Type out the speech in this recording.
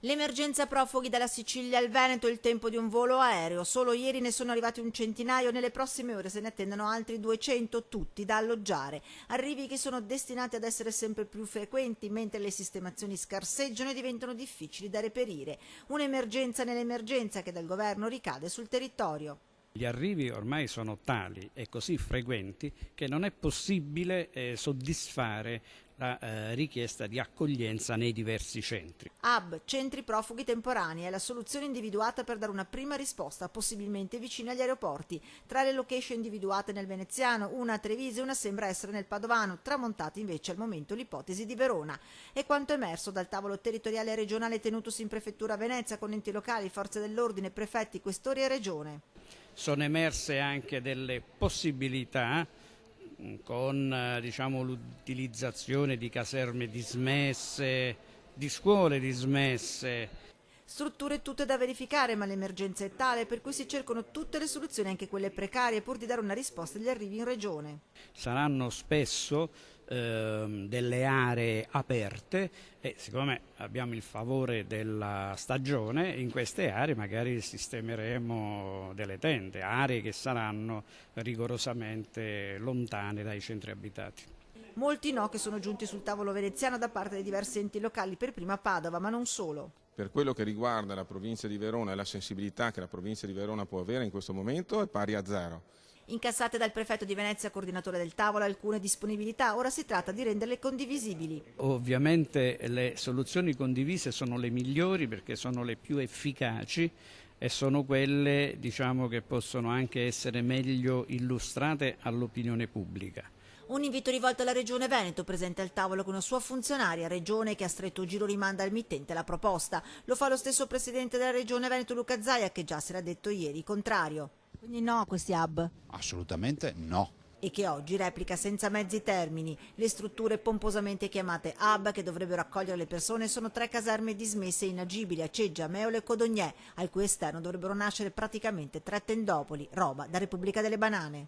L'emergenza profughi dalla Sicilia al Veneto, il tempo di un volo aereo. Solo ieri ne sono arrivati un centinaio, nelle prossime ore se ne attendono altri 200, tutti da alloggiare. Arrivi che sono destinati ad essere sempre più frequenti, mentre le sistemazioni scarseggiano e diventano difficili da reperire. Un'emergenza nell'emergenza che dal governo ricade sul territorio. Gli arrivi ormai sono tali e così frequenti che non è possibile soddisfare la richiesta di accoglienza nei diversi centri. Hub, centri profughi temporanei, è la soluzione individuata per dare una prima risposta, possibilmente vicina agli aeroporti. Tra le location individuate nel veneziano, una a Treviso e una sembra essere nel padovano, tramontata invece al momento l'ipotesi di Verona. È quanto emerso dal tavolo territoriale e regionale tenutosi in prefettura a Venezia con enti locali, forze dell'ordine, prefetti, questori e regione. Sono emerse anche delle possibilità con l'utilizzazione di caserme dismesse, di scuole dismesse. Strutture tutte da verificare, ma l'emergenza è tale per cui si cercano tutte le soluzioni, anche quelle precarie, pur di dare una risposta agli arrivi in regione. Saranno spesso delle aree aperte e siccome abbiamo il favore della stagione, in queste aree magari sistemeremo delle tende, aree che saranno rigorosamente lontane dai centri abitati. Molti no che sono giunti sul tavolo veneziano da parte dei diversi enti locali, per prima Padova, ma non solo. Per quello che riguarda la provincia di Verona e la sensibilità che la provincia di Verona può avere in questo momento è pari a zero. Incassate dal prefetto di Venezia, coordinatore del tavolo, alcune disponibilità, ora si tratta di renderle condivisibili. Ovviamente le soluzioni condivise sono le migliori perché sono le più efficaci e sono quelle che possono anche essere meglio illustrate all'opinione pubblica. Un invito rivolto alla Regione Veneto, presente al tavolo con una sua funzionaria, Regione che a stretto giro rimanda al mittente la proposta. Lo fa lo stesso Presidente della Regione Veneto, Luca Zaia, che già si era detto ieri contrario. Quindi no a questi hub? Assolutamente no. E che oggi replica senza mezzi termini. Le strutture pomposamente chiamate hub, che dovrebbero accogliere le persone, sono 3 caserme dismesse e inagibili a Ceggia, Meole e Codognè, al cui esterno dovrebbero nascere praticamente 3 tendopoli, roba da Repubblica delle Banane.